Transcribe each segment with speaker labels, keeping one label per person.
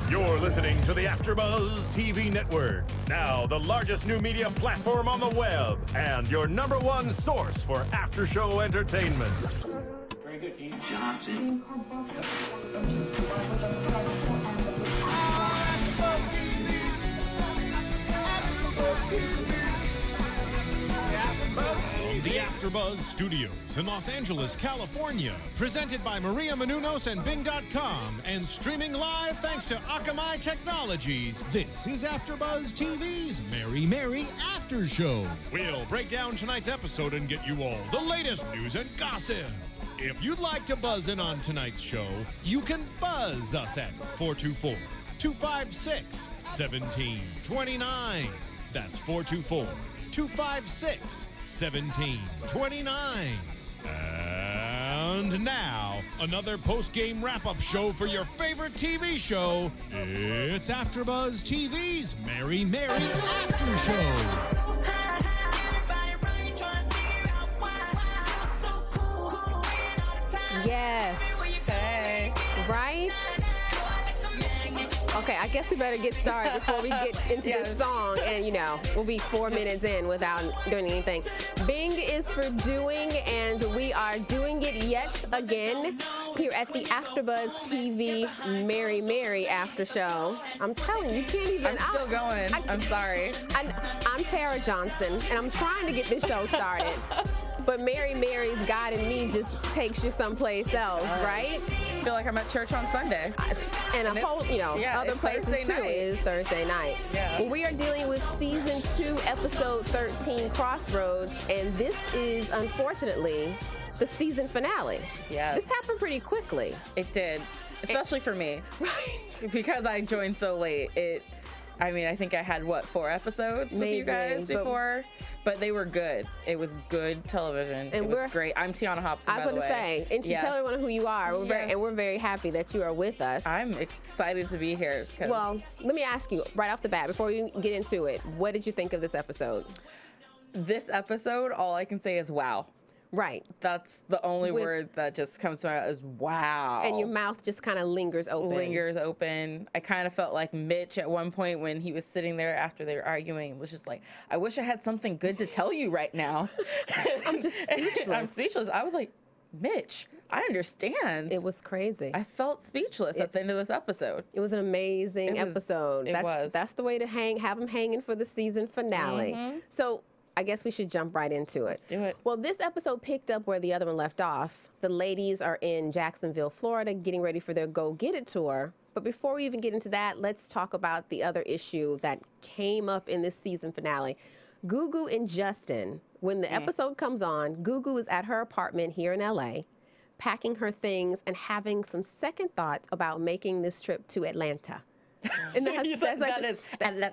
Speaker 1: You're listening to the AFTERBUZZ TV Network, now the largest new media platform on the web, and your #1 source for after-show entertainment.
Speaker 2: Very good, Tiona Hobson.
Speaker 1: From the AFTERBUZZ Studios in Los Angeles, California, presented by Maria Menounos and Bing.com, and streaming live thanks to Akamai Technologies, this is AFTERBUZZ TV's Mary Mary After Show. We'll break down tonight's episode and get you all the latest news and gossip. If you'd like to buzz in on tonight's show, you can buzz us at 424-256-1729. That's 424-256-1729. And now, another post-game wrap-up show for your favorite TV show. It's AFTERBUZZ TV's Mary Mary After Show.
Speaker 3: Yes.
Speaker 4: Hey.
Speaker 3: Right? Okay, I guess we better get started before we get into this song. And, you know, we'll be 4 minutes in without doing anything. Bing is for doing, and we are doing it yet again here at the AFTERBUZZ TV Mary Mary After Show. I'm telling you, you can't even.
Speaker 4: I'm still going. I'm sorry.
Speaker 3: I'm Tara Johnson, and I'm trying to get this show started. But Mary Mary's God in me just takes you someplace else, right?
Speaker 4: I feel like I'm at church on Sunday.
Speaker 3: And a whole, you know, other places too is Thursday night.
Speaker 4: Yeah.
Speaker 3: Well, we are dealing with season 2, episode 13, Crossroads, and this is unfortunately the season finale.
Speaker 4: Yes.
Speaker 3: This happened pretty quickly.
Speaker 4: It did, especially for me.
Speaker 3: Right.
Speaker 4: Because I joined so late. I mean, I think I had, what, 4 episodes with you guys before? But they were good. It was good television. And it was great. I'm Tiona Hobson, by the way.
Speaker 3: I was going to say, and you tell everyone who you are. We're very happy that you are with us.
Speaker 4: I'm excited to be here.
Speaker 3: Well, let me ask you right off the bat, before we get into it, what did you think of this episode?
Speaker 4: This episode, all I can say is wow.
Speaker 3: Right.
Speaker 4: That's the only word that just comes to my mouth is wow.
Speaker 3: And your mouth just kind of lingers open.
Speaker 4: Lingers open. I kind of felt like Mitch at one point when he was sitting there after they were arguing, was just like, I wish I had something good to tell you right now.
Speaker 3: I'm just speechless.
Speaker 4: I'm speechless. I was like, Mitch, I understand.
Speaker 3: It was crazy.
Speaker 4: I felt speechless at the end of this episode.
Speaker 3: It was an amazing episode. That's the way to have them hanging for the season finale. So I guess we should jump right into it.
Speaker 4: Let's do it.
Speaker 3: Well, this episode picked up where the other one left off. The ladies are in Jacksonville, Florida, getting ready for their Go Get It tour. But before we even get into that, let's talk about the other issue that came up in this season finale. Gugu and Justin, when the episode comes on, Gugu is at her apartment here in LA, packing her things and having some second thoughts about making this trip to Atlanta. And that is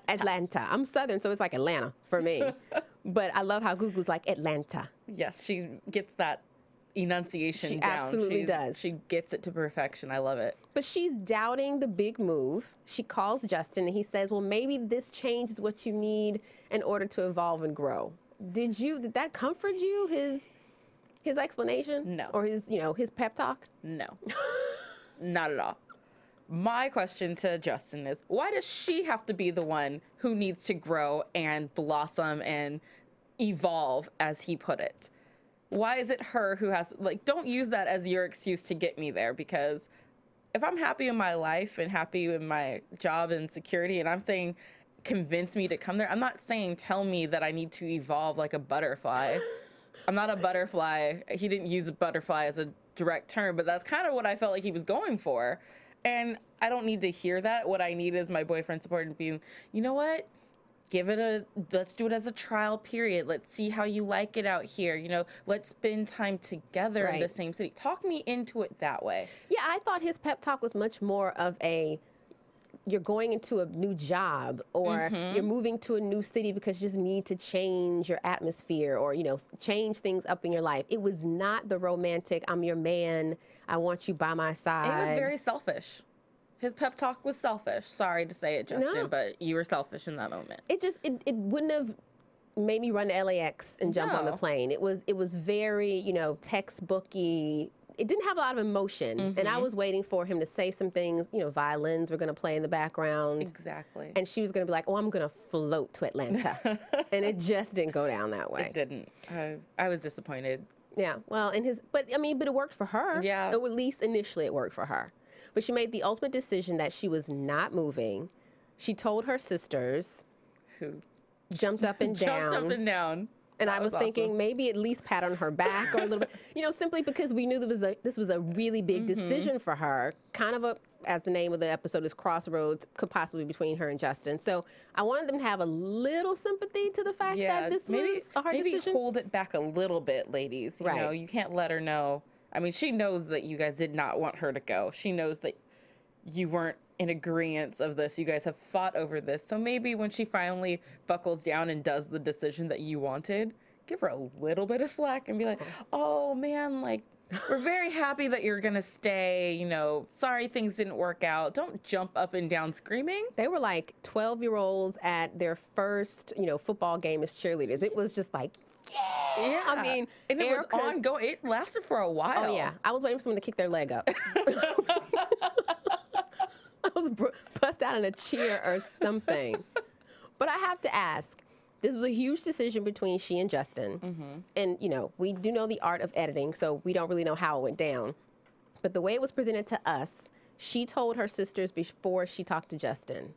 Speaker 3: Atlanta. I'm Southern, so it's like Atlanta for me. But I love how Gugu's like Atlanta.
Speaker 4: Yes, she gets that enunciation down.
Speaker 3: She absolutely does.
Speaker 4: She gets it to perfection. I love it.
Speaker 3: But she's doubting the big move. She calls Justin and he says, well, maybe this change is what you need in order to evolve and grow. Did that comfort you, his explanation?
Speaker 4: No.
Speaker 3: Or his pep talk?
Speaker 4: No. Not at all. My question to Justin is, why does she have to be the one who needs to grow and blossom and evolve, as he put it? Why is it her who has, like, don't use that as your excuse to get me there, because if I'm happy in my life and happy in my job and security, and I'm saying convince me to come there, I'm not saying tell me that I need to evolve like a butterfly. I'm not a butterfly. He didn't use a butterfly as a direct term, but that's kind of what I felt like he was going for. And I don't need to hear that. What I need is my boyfriend supporting being, you know what? Let's do it as a trial period. Let's see how you like it out here. You know, let's spend time together in the same city. Talk me into it that way.
Speaker 3: Yeah, I thought his pep talk was much more of you're going into a new job, or you're moving to a new city because you just need to change your atmosphere, or, you know, change things up in your life. It was not the romantic, I'm your man, I want you by my side.
Speaker 4: It was very selfish. His pep talk was selfish. Sorry to say it, Justin, but you were selfish in that moment.
Speaker 3: It wouldn't have made me run to LAX and jump on the plane. It was very, you know, textbooky, it didn't have a lot of emotion. And I was waiting for him to say some things, you know, violins were going to play in the background.
Speaker 4: Exactly.
Speaker 3: And she was going to be like, oh, I'm going to float to Atlanta. And it just didn't go down that way.
Speaker 4: It didn't. I was disappointed.
Speaker 3: Yeah, well, but it worked for her.
Speaker 4: Yeah.
Speaker 3: At least initially it worked for her. But she made the ultimate decision that she was not moving. She told her sisters.
Speaker 4: Who
Speaker 3: jumped up and down.
Speaker 4: Jumped up and down.
Speaker 3: And
Speaker 4: I
Speaker 3: was thinking maybe at least pat on her back or a little bit, you know, simply because we knew this was a really big decision for her. Kind of as the name of the episode is Crossroads, could possibly be between her and Justin. So I wanted them to have a little sympathy to the fact that this was a hard decision.
Speaker 4: Maybe hold it back a little bit, ladies. You know, you can't let her know. I mean, she knows that you guys did not want her to go. She knows that you weren't in agreement of this. You guys have fought over this. So maybe when she finally buckles down and does the decision that you wanted, give her a little bit of slack and be like, oh man, like, we're very happy that you're gonna stay, you know, sorry things didn't work out. Don't jump up and down screaming.
Speaker 3: They were like 12-year-olds at their first, you know, football game as cheerleaders. It was just like, yeah. I mean,
Speaker 4: and it was ongoing. It lasted for a while.
Speaker 3: Oh yeah, I was waiting for someone to kick their leg up. I was bust out in a cheer or something. But I have to ask, this was a huge decision between she and Justin. And, you know, we do know the art of editing, so we don't really know how it went down. But the way it was presented to us, she told her sisters before she talked to Justin.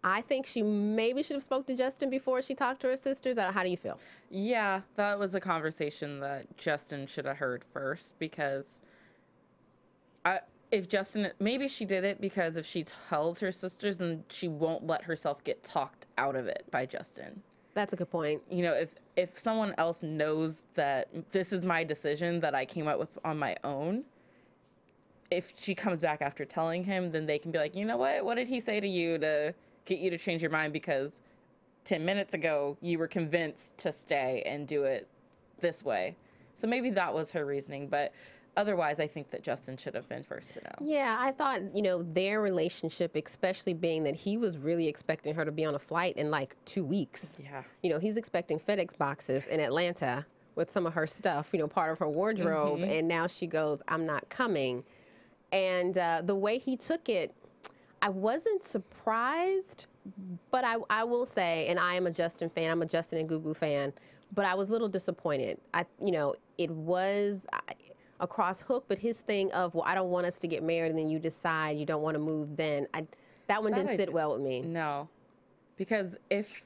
Speaker 3: I think she maybe should have spoke to Justin before she talked to her sisters. How do you feel?
Speaker 4: Yeah, that was a conversation that Justin should have heard first, because if Justin, maybe she did it because if she tells her sisters, then she won't let herself get talked out of it by Justin.
Speaker 3: That's a good point.
Speaker 4: You know, if someone else knows that this is my decision that I came up with on my own, if she comes back after telling him, then they can be like, you know what did he say to you to get you to change your mind? Because 10 minutes ago, you were convinced to stay and do it this way. So maybe that was her reasoning, but otherwise, I think that Justin should have been first to know.
Speaker 3: Yeah, I thought, you know, their relationship, especially being that he was really expecting her to be on a flight in like 2 weeks.
Speaker 4: Yeah.
Speaker 3: You know, he's expecting FedEx boxes in Atlanta with some of her stuff, you know, part of her wardrobe. And now she goes, I'm not coming. And the way he took it, I wasn't surprised, but I will say, and I am a Justin fan, I'm a Justin and Gugu fan, but I was a little disappointed. You know, it was across hook, but his thing of, well, I don't want us to get married, and then you decide you don't want to move then. That one didn't sit well with me.
Speaker 4: No, because if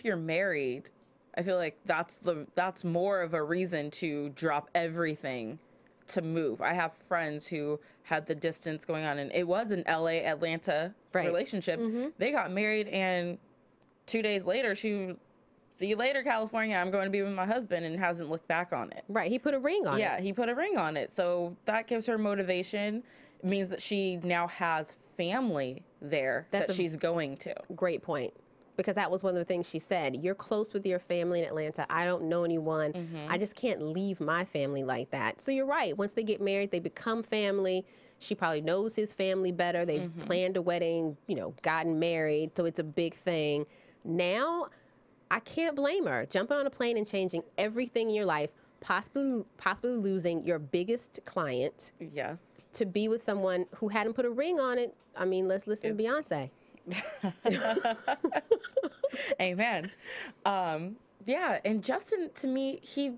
Speaker 4: you're married, I feel like that's more of a reason to drop everything to move. I have friends who had the distance going on, and it was an LA Atlanta relationship. They got married, and 2 days later she was, see you later, California, I'm going to be with my husband, and hasn't looked back on it.
Speaker 3: Right, he put a ring on it.
Speaker 4: Yeah, he put a ring on it. So that gives her motivation. It means that she now has family there that she's going to.
Speaker 3: Great point. Because that was one of the things she said. You're close with your family in Atlanta. I don't know anyone. I just can't leave my family like that. So you're right. Once they get married, they become family. She probably knows his family better. They've planned a wedding, you know, gotten married. So it's a big thing. Now, I can't blame her. Jumping on a plane and changing everything in your life, possibly losing your biggest client.
Speaker 4: Yes.
Speaker 3: To be with someone who hadn't put a ring on it. I mean, let's listen to Beyonce.
Speaker 4: Amen. Yeah, and Justin, to me, he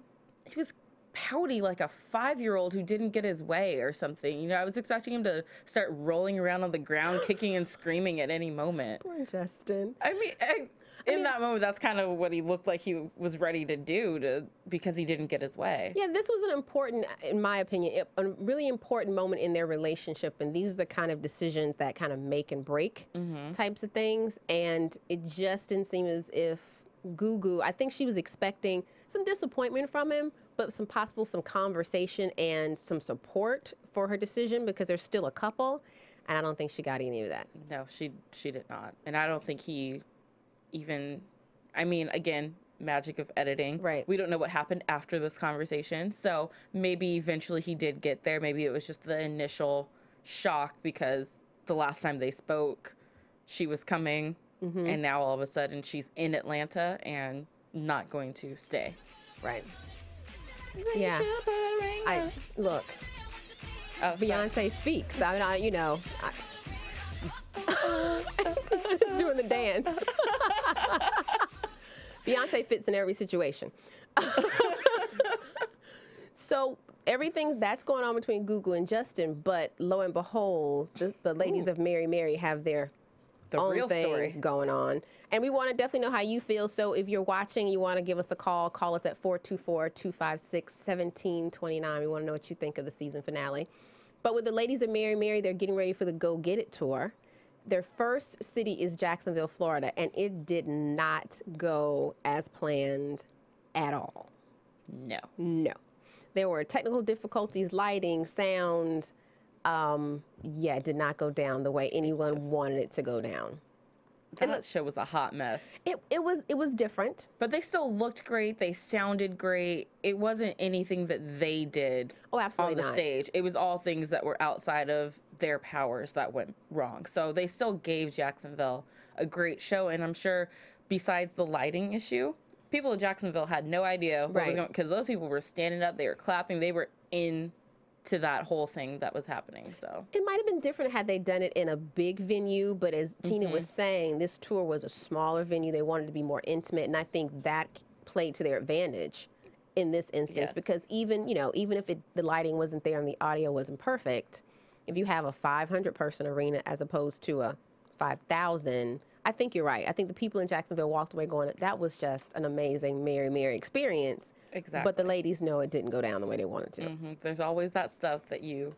Speaker 4: was pouty like a 5-year-old who didn't get his way or something. You know, I was expecting him to start rolling around on the ground, kicking and screaming at any moment.
Speaker 3: Poor Justin.
Speaker 4: I mean, in that moment, that's kind of what he looked like he was ready to do because he didn't get his way.
Speaker 3: Yeah, this was an important, in my opinion, a really important moment in their relationship. And these are the kind of decisions that kind of make and break types of things. And it just didn't seem as if Gugu, I think she was expecting some disappointment from him, but some conversation and some support for her decision, because they're still a couple. And I don't think she got any of that.
Speaker 4: No, she did not. And I don't think he even, I mean, again, magic of editing.
Speaker 3: Right.
Speaker 4: We don't know what happened after this conversation. So maybe eventually he did get there. Maybe it was just the initial shock because the last time they spoke, she was coming, and now all of a sudden she's in Atlanta and not going to stay.
Speaker 3: Right. Yeah. Look,
Speaker 4: Oh,
Speaker 3: Beyonce speaks. I mean, Tiona's doing the dance. Beyonce fits in every situation. So everything that's going on between Google and Justin, but lo and behold, the ladies of Mary Mary have their own
Speaker 4: real
Speaker 3: thing
Speaker 4: story
Speaker 3: going on. And we want to definitely know how you feel. So if you're watching, you want to give us a call us at 424-256-1729. We want to know what you think of the season finale. But with the ladies of Mary Mary, they're getting ready for the Go Get It tour. Their first city is Jacksonville, Florida, and it did not go as planned at all.
Speaker 4: No.
Speaker 3: No. There were technical difficulties, lighting, sound. It did not go down the way anyone wanted it to go down.
Speaker 4: That show was a hot mess.
Speaker 3: It was different.
Speaker 4: But they still looked great. They sounded great. It wasn't anything that they did
Speaker 3: absolutely
Speaker 4: on the
Speaker 3: not.
Speaker 4: stage. It was all things that were outside of their powers that went wrong. So they still gave Jacksonville a great show. And I'm sure besides the lighting issue, people in Jacksonville had no idea what was going on, because those people were standing up, they were clapping, they were into that whole thing that was happening. So
Speaker 3: it might have been different had they done it in a big venue, but as Tina was saying, this tour was a smaller venue. They wanted to be more intimate, and I think that played to their advantage in this instance, because even if the lighting wasn't there and the audio wasn't perfect, if you have a 500-person arena as opposed to a 5,000, I think you're right. I think the people in Jacksonville walked away going, that was just an amazing Mary Mary experience.
Speaker 4: Exactly.
Speaker 3: But the ladies know it didn't go down the way they wanted to.
Speaker 4: There's always that stuff that you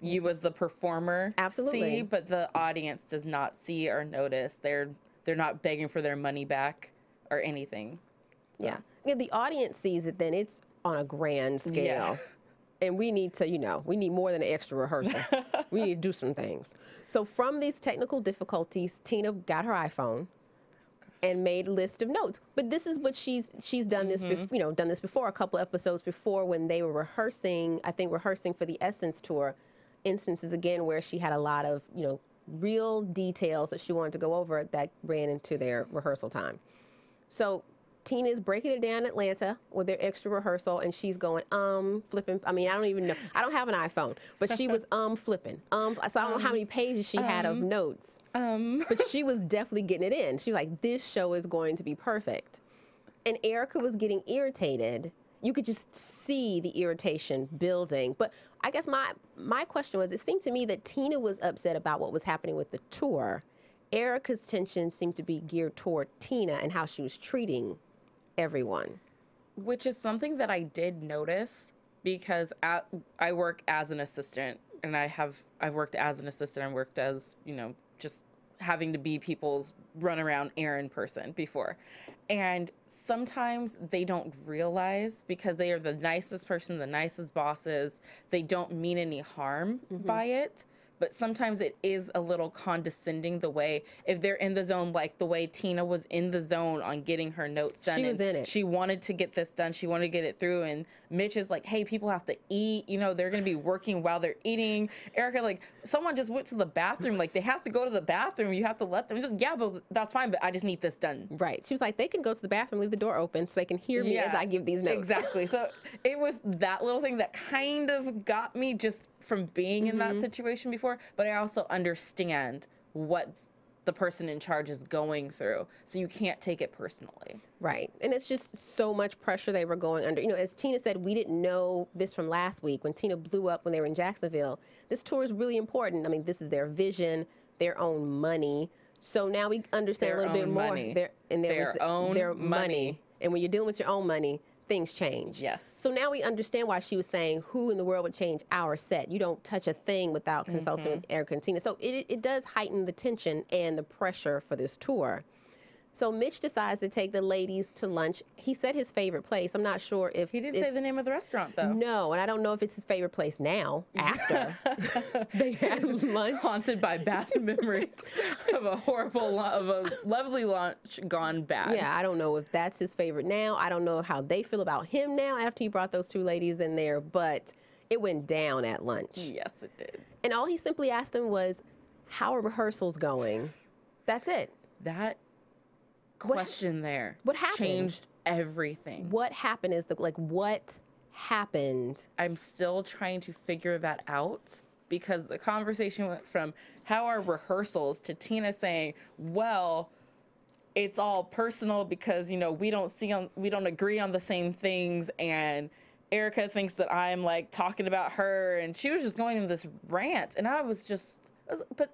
Speaker 4: as the performer
Speaker 3: absolutely
Speaker 4: see, but the audience does not see or notice. They're not begging for their money back or anything. So.
Speaker 3: Yeah. If the audience sees it, then it's on a grand scale.
Speaker 4: Yeah.
Speaker 3: And we need to, we need more than an extra rehearsal. We need to do some things. So from these technical difficulties, Tina got her iPhone and made a list of notes. But this is what she's done this, done this before, a couple episodes before, when they were rehearsing for the Essence tour. Instances again where she had a lot of, real details that she wanted to go over that ran into their rehearsal time. So Tina is breaking it down in Atlanta with their extra rehearsal, and she's going, flipping. I mean, I don't even know. I don't have an iPhone, but she was, flipping. So I don't know how many pages she had of notes. But she was definitely getting it in. She was like, this show is going to be perfect. And Erica was getting irritated. You could just see the irritation building. But I guess my question was, it seemed to me that Tina was upset about what was happening with the tour. Erica's tension seemed to be geared toward Tina and how she was treating everyone.
Speaker 4: Which is something that I did notice, because I work as an assistant, and I've worked as an assistant. I worked as, just having to be people's runaround errand person before. And sometimes they don't realize, because they are the nicest person, the nicest bosses, they don't mean any harm by it. But sometimes it is a little condescending, the way, if they're in the zone, like the way Tina was in the zone on getting her notes done.
Speaker 3: She was in it.
Speaker 4: She wanted to get this done. She wanted to get it through. And Mitch is like, hey, people have to eat. They're going to be working while they're eating. Erica, like, someone just went to the bathroom. Like, they have to go to the bathroom. You have to let them. Just, yeah, but that's fine. But I just need this done.
Speaker 3: Right. She was like, they can go to the bathroom, leave the door open so they can hear me as I give these notes.
Speaker 4: Exactly. So it was that little thing that kind of got me just from being in that situation before, but I also understand what the person in charge is going through, so you can't take it personally.
Speaker 3: Right. And it's just so much pressure they were going under. As Tina said, we didn't know this from last week when Tina blew up when they were in Jacksonville. This tour is really important. I mean, this is their vision, their own money. So now we understand a little bit more. Their own money. And when you're dealing with your own money, things change.
Speaker 4: Yes.
Speaker 3: So now we understand why she was saying, who in the world would change our set? You don't touch a thing without consulting with Erica and Tina. So it does heighten the tension and the pressure for this tour. So Mitch decides to take the ladies to lunch. He said his favorite place. I'm not sure if
Speaker 4: he didn't say the name of the restaurant, though.
Speaker 3: No, and I don't know if it's his favorite place now, after they had lunch.
Speaker 4: Haunted by bad memories of a lovely lunch gone bad.
Speaker 3: Yeah, I don't know if that's his favorite now. I don't know how they feel about him now after he brought those two ladies in there, but it went down at lunch.
Speaker 4: Yes, it did.
Speaker 3: And all he simply asked them was, how are rehearsals going? That's it.
Speaker 4: That question there
Speaker 3: what happened?
Speaker 4: Changed everything.
Speaker 3: What happened is what happened?
Speaker 4: I'm still trying to figure that out, because the conversation went from how are rehearsals to Tina saying, well, it's all personal because, you know, we don't agree on the same things, and Erica thinks that I'm like talking about her, and she was just going in this rant, and but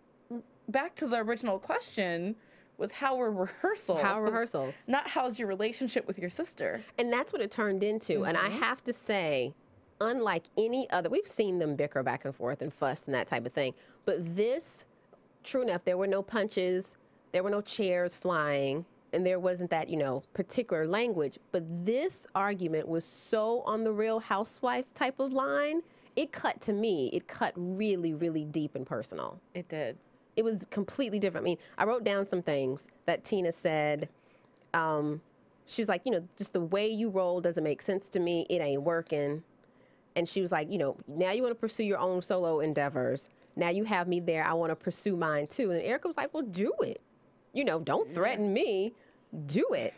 Speaker 4: back to the original question was how were rehearsals?
Speaker 3: How rehearsals?
Speaker 4: Not how's your relationship with your sister?
Speaker 3: And that's what it turned into. And I have to say, unlike any other, we've seen them bicker back and forth and fuss and that type of thing. But this, true enough, there were no punches, there were no chairs flying, and there wasn't that, you know, particular language. But this argument was so on the Real Housewife type of line. It cut to me. It cut really, really deep and personal.
Speaker 4: It did.
Speaker 3: It was completely different. I mean, I wrote down some things that Tina said. She was like, you know, just the way you roll doesn't make sense to me. It ain't working. And she was like, you know, now you want to pursue your own solo endeavors. Now you have me there. I want to pursue mine too. And Erica was like, well, do it. You know, don't threaten me. Do it.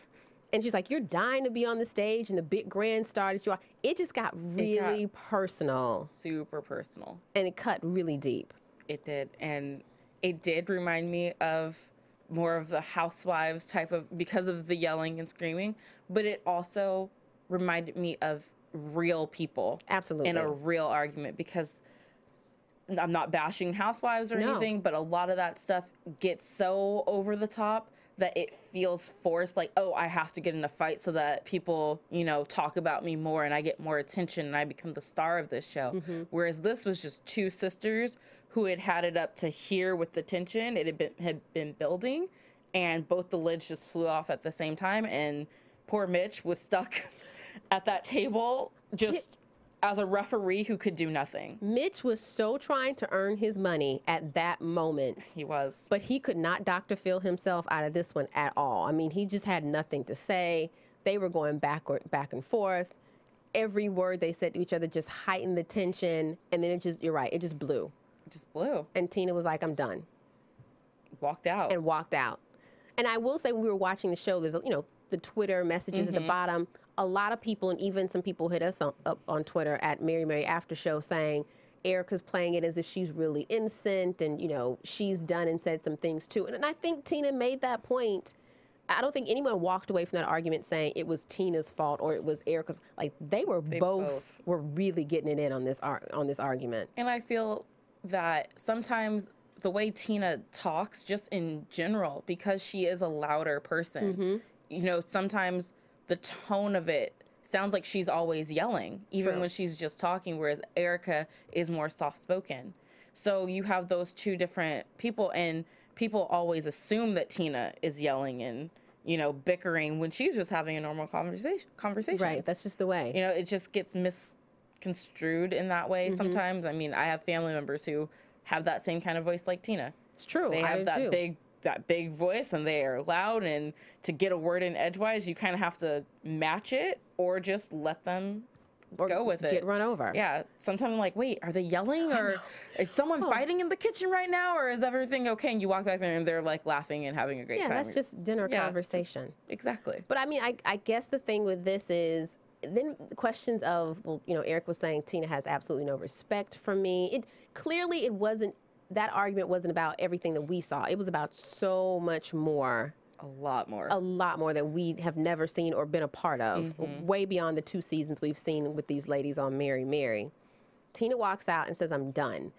Speaker 3: And she's like, you're dying to be on the stage and the big grand star that you are. It just got really personal.
Speaker 4: Super personal.
Speaker 3: And it cut really deep.
Speaker 4: It did. And it did remind me of more of the Housewives type of, because of the yelling and screaming, but it also reminded me of real people.
Speaker 3: Absolutely.
Speaker 4: In a real argument, because I'm not bashing Housewives or anything, but a lot of that stuff gets so over the top that it feels forced, like, oh, I have to get in a fight so that people, you know, talk about me more and I get more attention and I become the star of this show. Whereas this was just two sisters who had it up to here with the tension. It had been building, and both the lids just flew off at the same time, and poor Mitch was stuck at that table just as a referee who could do nothing.
Speaker 3: Mitch was so trying to earn his money at that moment.
Speaker 4: He was.
Speaker 3: But he could not Dr. Phil himself out of this one at all. I mean, he just had nothing to say. They were going back and forth. Every word they said to each other just heightened the tension, and then you're right, it just blew.
Speaker 4: It just blew.
Speaker 3: And Tina was like, I'm done.
Speaker 4: Walked out.
Speaker 3: And walked out. And I will say, when we were watching the show, there's, you know, the Twitter messages at the bottom. A lot of people, and even some people hit us up on Twitter at Mary Mary After Show, saying Erica's playing it as if she's really innocent, and, you know, she's done and said some things too. And I think Tina made that point. I don't think anyone walked away from that argument saying it was Tina's fault or it was Erica's. Like, they both were really getting it in on this argument.
Speaker 4: And I feel that sometimes the way Tina talks, just in general, because she is a louder person, you know, sometimes the tone of it sounds like she's always yelling, even when she's just talking, whereas Erica is more soft-spoken. So you have those two different people, and people always assume that Tina is yelling and, you know, bickering when she's just having a normal conversation.
Speaker 3: Right, that's just the way.
Speaker 4: You know, it just gets misconstrued in that way sometimes. I mean, I have family members who have that same kind of voice like Tina.
Speaker 3: It's true.
Speaker 4: They have that big voice, and they are loud, and to get a word in edgewise, you kind of have to match it or just let them go with it.
Speaker 3: Get run over.
Speaker 4: Yeah. Sometimes I'm like, wait, are they yelling, or is someone fighting in the kitchen right now, or is everything okay? And you walk back there and they're like laughing and having a great time.
Speaker 3: Yeah, that's just dinner conversation.
Speaker 4: Exactly.
Speaker 3: But I mean, I guess the thing with this is then questions of, well, you know, Eric was saying Tina has absolutely no respect for me. Clearly it wasn't, that argument wasn't about everything that we saw. It was about so much more.
Speaker 4: A lot more.
Speaker 3: A lot more that we have never seen or been a part of. Way beyond the 2 seasons we've seen with these ladies on Mary Mary. Tina walks out and says, I'm done.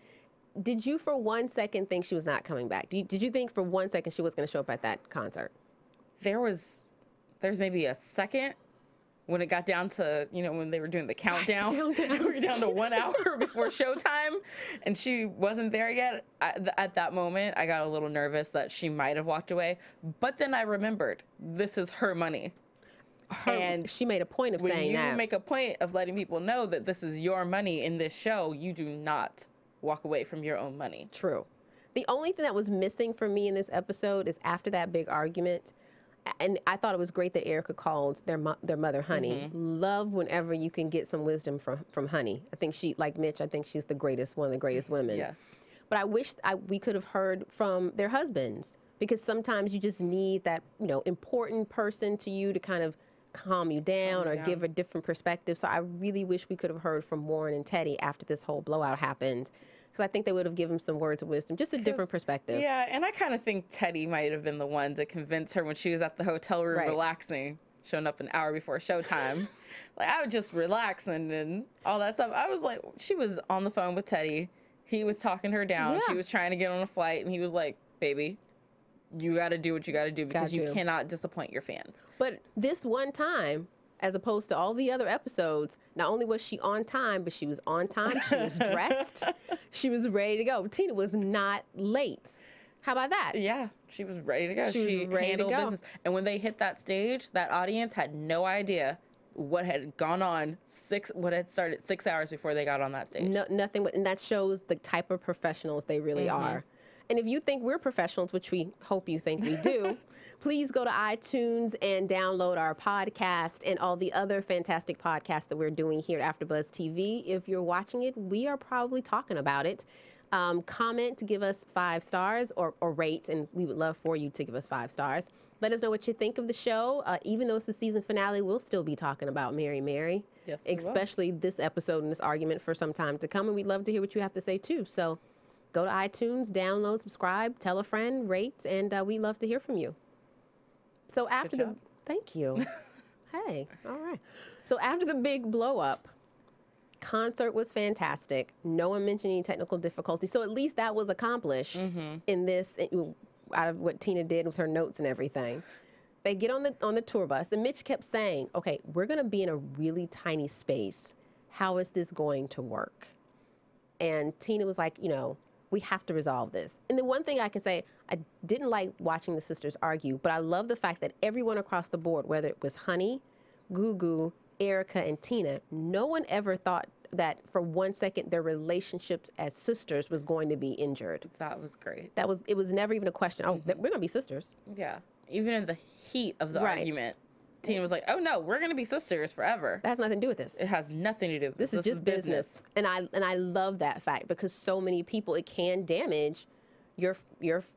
Speaker 3: Did you for 1 second think she was not coming back? Did you think for 1 second she was going to show up at that concert?
Speaker 4: There's maybe a second when it got down to, you know, when they were doing the countdown. We were down to 1 hour before showtime, and she wasn't there yet. At that moment, I got a little nervous that she might have walked away. But then I remembered, this is her money.
Speaker 3: And she made a point of saying that.
Speaker 4: When you make a point of letting people know that this is your money in this show, you do not walk away from your own money.
Speaker 3: True. The only thing that was missing for me in this episode is after that big argument, and I thought it was great that Erica called their mother Honey. Love whenever you can get some wisdom from Honey. I think she, like Mitch, I think she's the greatest, one of the greatest women.
Speaker 4: Yes.
Speaker 3: But I wish we could have heard from their husbands, because sometimes you just need that, you know, important person to you to kind of calm you down or give a different perspective. So I really wish we could have heard from Warren and Teddy after this whole blowout happened, because I think they would have given some words of wisdom, just a different perspective.
Speaker 4: Yeah, and I kind of think Teddy might have been the one to convince her when she was at the hotel room relaxing, showing up an hour before showtime. Like, I was just relaxing and all that stuff. I was like, she was on the phone with Teddy. He was talking her down. She was trying to get on a flight, and he was like, baby, you got to do what you got to do, because you cannot disappoint your fans.
Speaker 3: But this one time, as opposed to all the other episodes, not only was she on time, but she was on time. She was dressed. She was ready to go. Tina was not late. How about that?
Speaker 4: Yeah, she was ready to go.
Speaker 3: She was ready
Speaker 4: handled
Speaker 3: to go.
Speaker 4: business. And when they hit that stage, that audience had no idea what had gone on what had started 6 hours before they got on that stage.
Speaker 3: No, nothing. And that shows the type of professionals they really are. And if you think we're professionals, which we hope you think we do, please go to iTunes and download our podcast and all the other fantastic podcasts that we're doing here at AfterBuzz TV. If you're watching it, we are probably talking about it. Comment, give us 5 stars or rate, and we would love for you to give us 5 stars. Let us know what you think of the show. Even though it's the season finale, we'll still be talking about Mary Mary, especially this episode and this argument for some time to come. And we'd love to hear what you have to say, too. So go to iTunes, download, subscribe, tell a friend, rate, and we'd love to hear from you. So after the... Thank you. Hey, all right. So after the big blow up, concert was fantastic. No one mentioned any technical difficulties. So at least that was accomplished in this, out of what Tina did with her notes and everything. They get on the tour bus, and Mitch kept saying, okay, we're going to be in a really tiny space. How is this going to work? And Tina was like, you know, we have to resolve this. And the one thing I can say, I didn't like watching the sisters argue, but I love the fact that everyone across the board, whether it was Honey, Gugu, Erica, and Tina, no one ever thought that for 1 second their relationships as sisters was going to be injured.
Speaker 4: That was great.
Speaker 3: It was never even a question. Oh, we're going to be sisters.
Speaker 4: Yeah. Even in the heat of the argument, Tina was like, oh no, we're going to be sisters forever.
Speaker 3: That has nothing to do with this.
Speaker 4: It has nothing to do with this.
Speaker 3: This is just business. And I love that fact, because so many people, it can damage your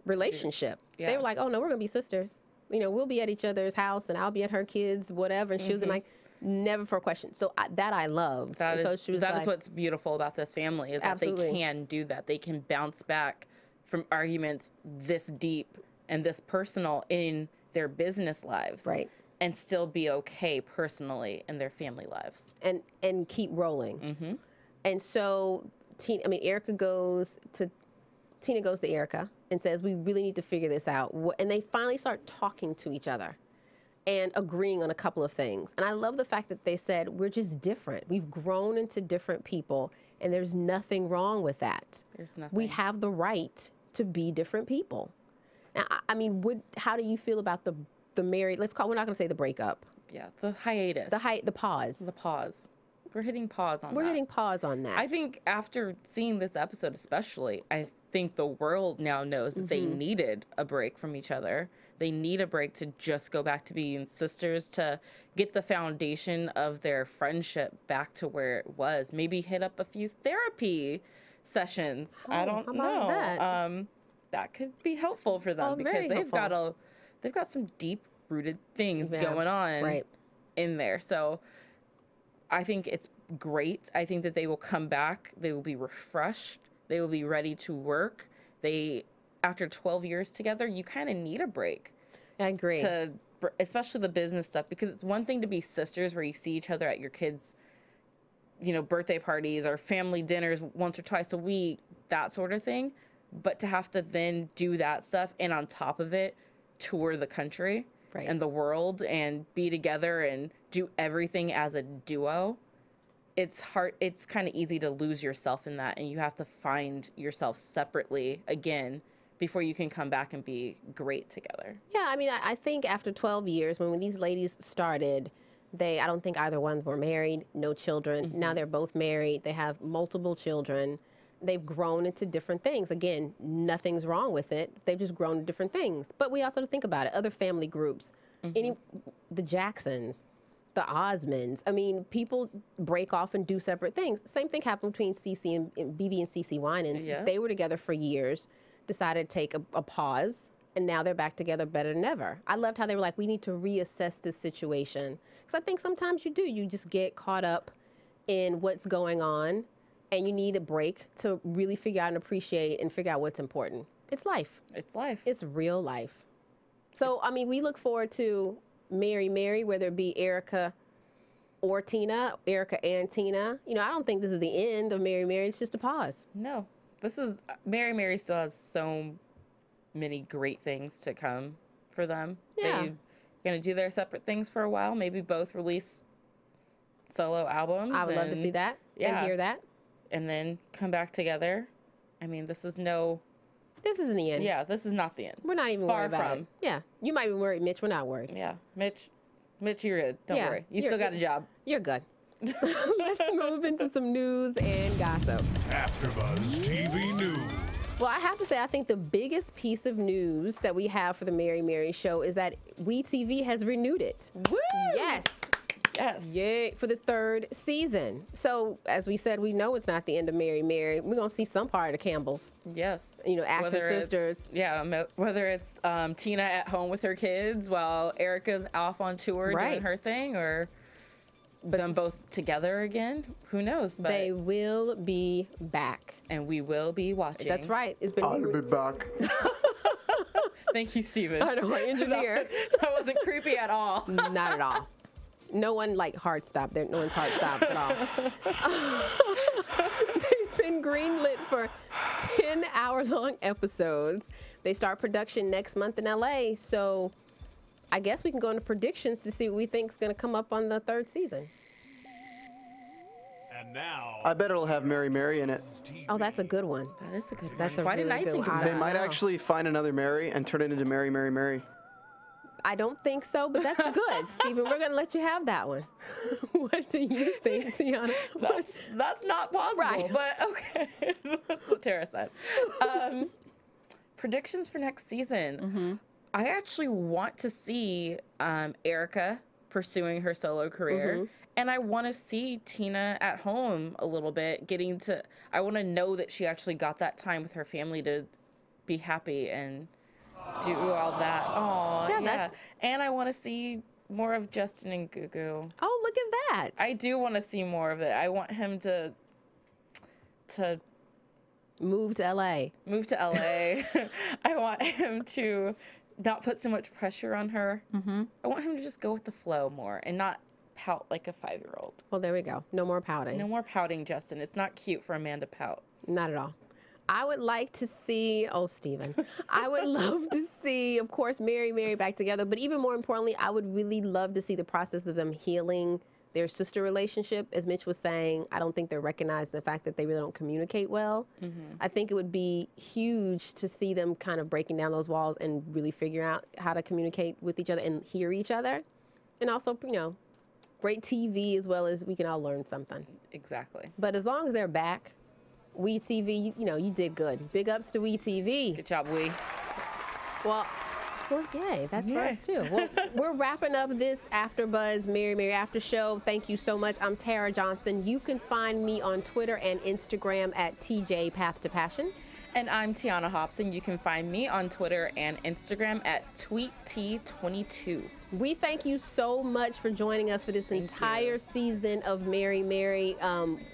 Speaker 3: relationship. Yeah. They were like, oh no, we're going to be sisters. You know, we'll be at each other's house and I'll be at her kids, whatever. And she was like, never for a question. So that I loved.
Speaker 4: That
Speaker 3: is
Speaker 4: what's beautiful about this family, is that they can do that. They can bounce back from arguments this deep and this personal in their business lives.
Speaker 3: Right.
Speaker 4: And still be okay personally in their family lives.
Speaker 3: And keep rolling. And so, Tina goes to Erica and says, we really need to figure this out. And they finally start talking to each other and agreeing on a couple of things. And I love the fact that they said, we're just different. We've grown into different people, and there's nothing wrong with that.
Speaker 4: There's nothing.
Speaker 3: We have the right to be different people. Now, I mean, how do you feel about the married, we're not going to say the breakup.
Speaker 4: Yeah, the hiatus.
Speaker 3: The pause.
Speaker 4: The pause. We're hitting pause on that.
Speaker 3: We're hitting pause on that.
Speaker 4: I think after seeing this episode especially, I think the world now knows that they needed a break from each other. They need a break to just go back to being sisters, to get the foundation of their friendship back to where it was. Maybe hit up a few therapy sessions. I don't know. That could be helpful for them, because they've got some deep-rooted things going on in there. So I think it's great. I think that they will come back. They will be refreshed. They will be ready to work. After 12 years together, you kind of need a break.
Speaker 3: I agree.
Speaker 4: Especially the business stuff, because it's one thing to be sisters where you see each other at your kids', birthday parties or family dinners once or twice a week, that sort of thing. But to have to then do that stuff, and on top of it, tour the country and the world and be together and do everything as a duo, it's hard. It's kind of easy to lose yourself in that, and you have to find yourself separately again before you can come back and be great together.
Speaker 3: Yeah, I mean, I think after 12 years, when these ladies started, I don't think either one were married, no children. Now they're both married. They have multiple children. They've grown into different things. Again, nothing's wrong with it. They've just grown into different things. But we also have to think about it. Other family groups, the Jacksons, the Osmonds. I mean, people break off and do separate things. Same thing happened between BB and CeCe Winans. Yeah. They were together for years, decided to take a pause and now they're back together better than ever. I loved how they were like, we need to reassess this situation. Because I think sometimes you do. You just get caught up in what's going on, and you need a break to really figure out and appreciate and figure out what's important. It's life.
Speaker 4: It's life.
Speaker 3: It's real life. So, I mean, we look forward to Mary Mary, whether it be Erica or Tina, Erica and Tina. You know, I don't think this is the end of Mary Mary. It's just a pause.
Speaker 4: No, this is, Mary Mary still has so many great things to come for them.
Speaker 3: Yeah.
Speaker 4: They're going to do their separate things for a while. Maybe both release solo albums.
Speaker 3: I would love to see that and hear that.
Speaker 4: And then come back together. I mean, this isn't the end.
Speaker 3: Yeah,
Speaker 4: this is not the end.
Speaker 3: We're not even worried about it. Yeah. You might be worried, Mitch. We're not worried.
Speaker 4: Yeah. Mitch, you're good. Don't worry. You still got a job.
Speaker 3: You're good. Let's move into some news and gossip.
Speaker 1: AfterBuzz TV News.
Speaker 3: Well, I have to say, I think the biggest piece of news that we have for the Mary Mary show is that WeTV has renewed it.
Speaker 4: Woo!
Speaker 3: Yes.
Speaker 4: Yes.
Speaker 3: Yay, for the 3rd season. So, as we said, we know it's not the end of Mary Mary. We're going to see some part of the Campbells.
Speaker 4: Yes.
Speaker 3: You know, acting sisters.
Speaker 4: Whether it's Tina at home with her kids while Erica's off on tour doing her thing, or them both together again. Who knows? But
Speaker 3: they will be back.
Speaker 4: And we will be watching.
Speaker 3: That's right. It's been
Speaker 5: I'll be back.
Speaker 4: Thank you, Steven.
Speaker 3: I know, our engineer.
Speaker 4: That wasn't creepy at all.
Speaker 3: Not at all. No one like heart stopped. No one's heart stopped at all. They've been greenlit for 10-hour-long episodes. They start production next month in LA. So I guess we can go into predictions to see what we think is going to come up on the 3rd season.
Speaker 1: And now,
Speaker 5: I bet it'll have Mary Mary in it.
Speaker 3: Oh, that's a good one.
Speaker 4: That is a good one.
Speaker 3: That's a
Speaker 4: Why
Speaker 3: really
Speaker 4: didn't I
Speaker 3: good
Speaker 4: think
Speaker 3: one.
Speaker 4: of
Speaker 5: They
Speaker 4: that?
Speaker 5: might actually find another Mary and turn it into Mary Mary Mary.
Speaker 3: I don't think so, but that's good, Stephen. We're going to let you have that one. What do you think, Tiona?
Speaker 4: That's not possible,
Speaker 3: Right.
Speaker 4: but okay. That's what Tara said. Predictions for next season.
Speaker 3: Mm-hmm.
Speaker 4: I actually want to see Erica pursuing her solo career.
Speaker 3: Mm-hmm.
Speaker 4: And I want to see Tina at home a little bit, I want to know that she actually got that time with her family to be happy and do all that. Oh, yeah. And I want to see more of Justin and Gugu.
Speaker 3: Oh, look at that.
Speaker 4: I do want to see more of it. I want him to
Speaker 3: move to LA.
Speaker 4: I want him to not put so much pressure on her. Mm-hmm. I want him to just go with the flow more and not pout like a 5-year-old.
Speaker 3: Well, there we go. No more pouting.
Speaker 4: No more pouting, Justin. It's not cute for a man to pout.
Speaker 3: Not at all. I would like to see, Stephen, I would love to see, of course, Mary Mary back together. But even more importantly, I would really love to see the process of them healing their sister relationship. As Mitch was saying, I don't think they're recognizing the fact that they really don't communicate well. Mm-hmm. I think it would be huge to see them kind of breaking down those walls and really figuring out how to communicate with each other and hear each other. And also, you know, great TV as well as we can all learn something.
Speaker 4: Exactly.
Speaker 3: But as long as they're back, WeTV, you know, you did good. Big ups to WeTV.
Speaker 4: Good job, We.
Speaker 3: Well, yay, that's for us too. Well, we're wrapping up this AfterBuzz Mary Mary After Show. Thank you so much. I'm Tara Johnson. You can find me on Twitter and Instagram at TJ Path to Passion.
Speaker 4: And I'm Tiona Hobson. You can find me on Twitter and Instagram at TweetT22.
Speaker 3: We thank you so much for joining us for this entire season of Mary Mary.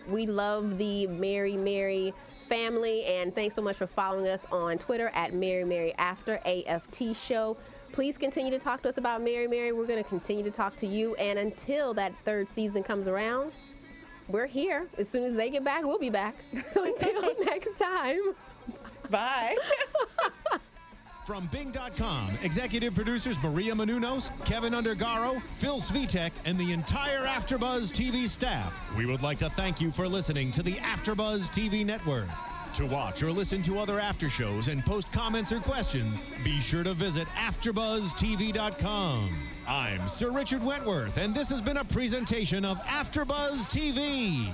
Speaker 3: We love the Mary Mary family, and thanks so much for following us on Twitter at Mary Mary After AFT Show. Please continue to talk to us about Mary Mary. We're going to continue to talk to you, and until that 3rd season comes around, we're here. As soon as they get back, we'll be back. So until next time.
Speaker 4: Bye.
Speaker 1: From Bing.com, executive producers Maria Menounos, Kevin Undergaro, Phil Svitek, and the entire AfterBuzz TV staff, we would like to thank you for listening to the AfterBuzz TV network. To watch or listen to other after shows and post comments or questions, be sure to visit AfterBuzzTV.com. I'm Sir Richard Wentworth, and this has been a presentation of AfterBuzz TV.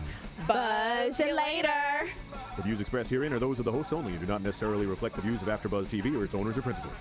Speaker 3: Buzz you later.
Speaker 6: The views expressed herein are those of the hosts only and do not necessarily reflect the views of AfterBuzz TV or its owners or principals.